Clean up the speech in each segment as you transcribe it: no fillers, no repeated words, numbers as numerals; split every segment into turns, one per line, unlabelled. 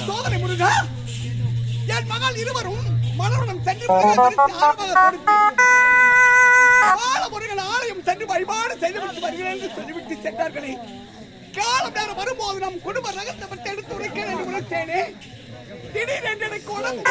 சோதனை முருகா, என் மகள் இருவரும் மலருடன் சென்று ஆலயம் சென்று வழிபாடு செய்துவிட்டு வருகிறேன் என்று சொல்லிவிட்டு சென்றார்களே. காலம் நேரம் வரும்போது நம் குடும்ப ரகத்தை பற்றி எடுத்து உரைக்கிறேன் என்று உரைத்தேனே. திடீரென்று எனக்கு உடம்பு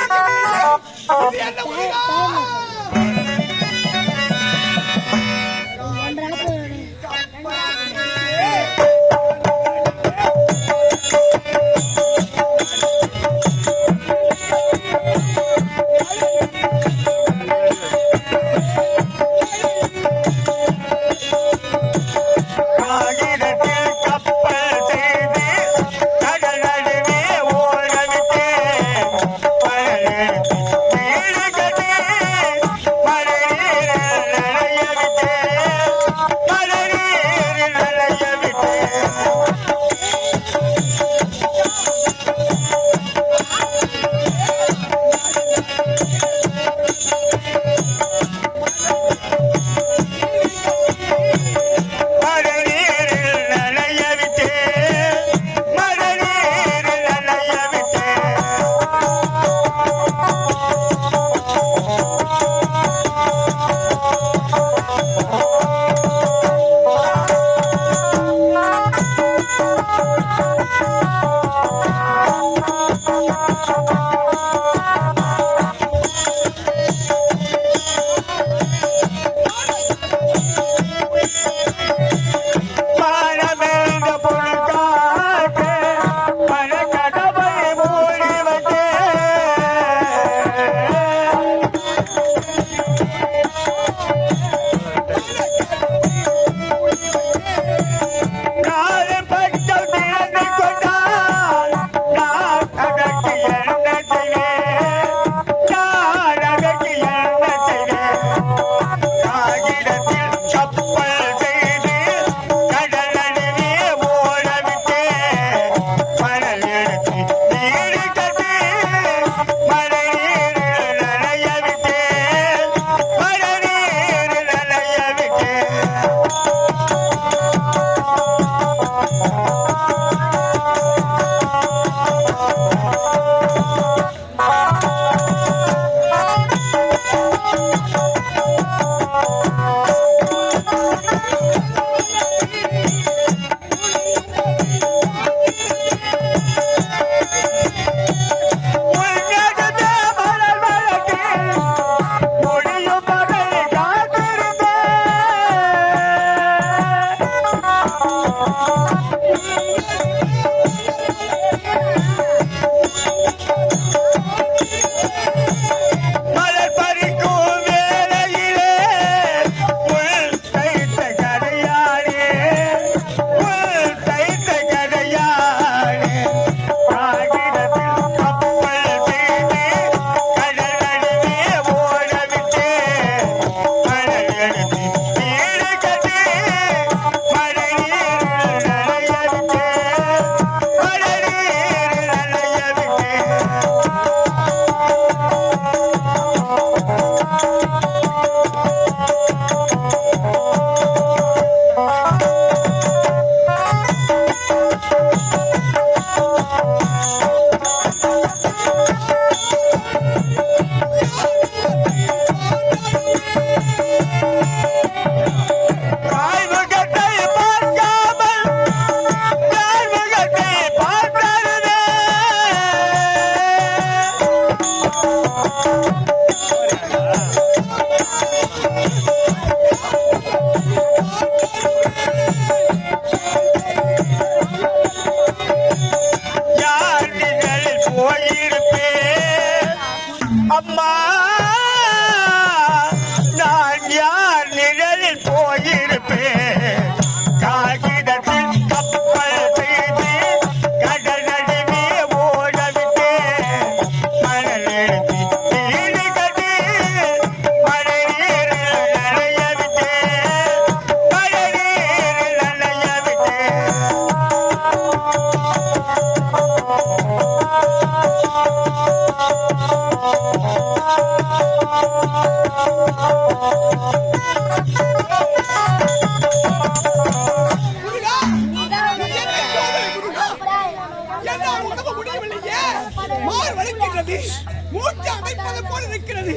இருக்கிறது.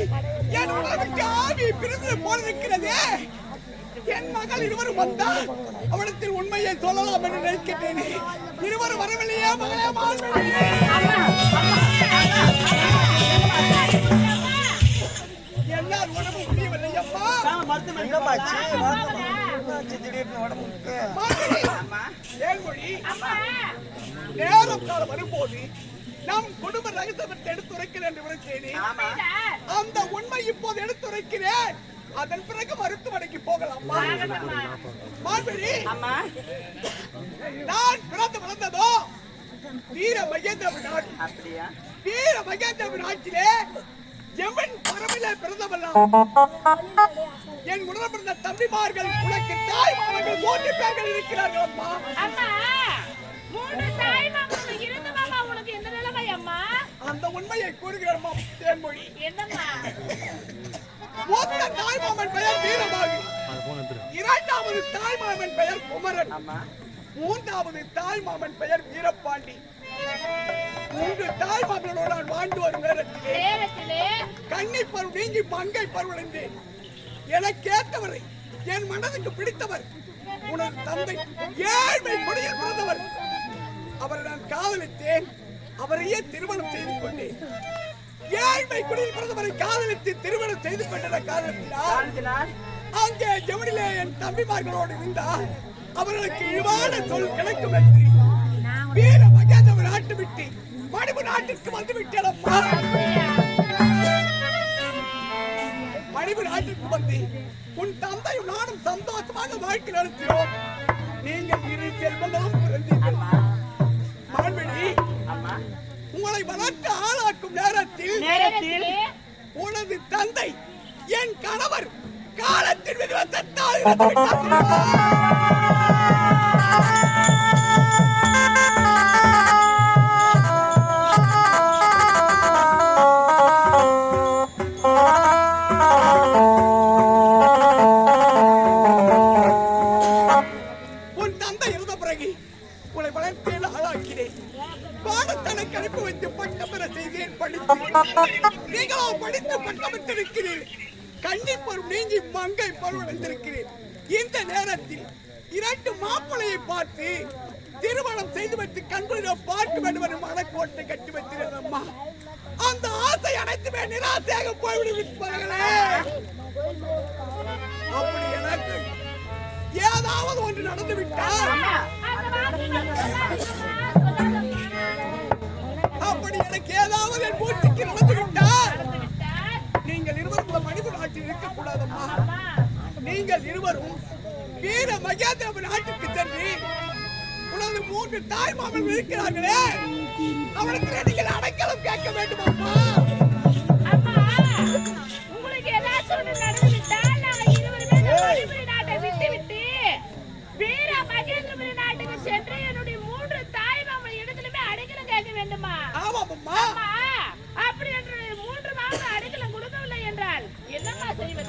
என் உடலுக்கு ஆவி பிரிந்தது போல இருக்கிறது. என் மகள் இருவரும் வந்தால் அவனத்தில் உண்மையை சொல்லலாம் என்று நினைக்கிறேன். இருவரும் வரவில்லையே மகளே மாண்புமிகு. என்னால் உடம்பு முடியவில்லை அம்மா. தேன்மொழி, நேரம் காலம் வரும்போது நம் குடும்ப ரகசியத்தை எடுத்துரைக்கிறேன் என்று விளைச்சேன். அந்த உண்மை இப்போது எடுத்துரைக்கிறேன். அதன் பிறகு மருத்துவமனைக்கு போகலாமா? மாண்புமிகு, நான் பிறந்து வளர்ந்ததோ வீர மகேந்திரன் நாடு. வீர மகேந்திரன் ஆட்சியிலே எவன் பரவிலே பிறந்தவெல்லாம் என் உடல் பிறந்த தம்பிமார்கள் உனக்கு தாய் மாமன்கள் 3 பேர்கள் இருக்கிறார்கள் அம்மா. அந்த உண்மையை கூறுகிறோம் தேன்மொழி. மூத்த தாய் மாமன் பெயர் வீரபாகு, இரண்டாவது தாய் மாமன் பெயர் குமரன், மூன்றாவது தாய் மாமன் பெயர் வீரபாண்டி. 3 தாய் மாமனோடு நான் வாழ்ந்து வரும் நேரத்திலே கன்னி பருவம் நீங்கி மங்கை பருவடைந்தேன். எனக்கு ஏற்றவரை என் மனதுக்கு பிடித்தவர் உனது தந்தை ஏழ்மை கொடியில் பிறந்தவர். அவரை நான் காதலித்தேன். அவரையே திருமணம் செய்து கொண்டேன். ஏழ்மை குடியில் பிறந்தவரை காதலித்து திருமணம் செய்து கொண்ட காதலித்தார். அங்கே ஜெவனிலே என் தம்பிமார்களோடு இருந்தால் அவர்களுக்கு இழிவான சொல் கிடைக்கும் என்று வீர மகேந்திரன் நாட்டு விட்டு மணிப்பு நாட்டிற்கு வந்து விட்டேனம்மா. மணிப்பு நாட்டிற்கு வந்து உன் தந்தையும் நானும் சந்தோஷமாக வாழ்க்கை நடத்தினோம். நீங்கள் இரு செல்வங்களும் பிறந்தீர்கள். மாண்புமிகு, உங்களை வளர்த்து ஆளாக்கும் நேரத்தில் உனது தந்தை என் கணவர் காலத்தின் விதிவசத்தால் இறந்து விட்டார். நீங்களோ படித்து பட்டமிட்டிருக்கிறீர்கள். கன்னி பருவம் நீங்கி மங்கை பருவடைந்திருக்கிறீர்கள். இந்த நேரத்தில் 2 மாப்பிள்ளையை பார்த்து திருமணம் செய்து வைத்து கண்குளிர பார்க்க வேண்டும் என்று மனக்கோட்டை கட்டி வைத்திருக்கிறேன் அம்மா. அந்த ஆசை அனைத்துமே நிராசையாக போய்விடுவார்களே. அப்படி எனக்கு ஏதாவது ஒன்று நடந்துவிட்டால் அப்படி எனக்கு ஏதாவது என் மூச்சுக்கு நடந்துவிட்டால் நீங்கள் இருவரும் மனித நாட்டில் இருக்கக்கூடாதம்மா. நீங்கள் இருவரும் வீர மகேந்திரன் நாட்டுக்கு சென்று உனது 3 தாய் மாமன் இருக்கிறார்களே அவனுக்கு நீங்கள் அடைக்கலம் கேட்க வேண்டும் அம்மா.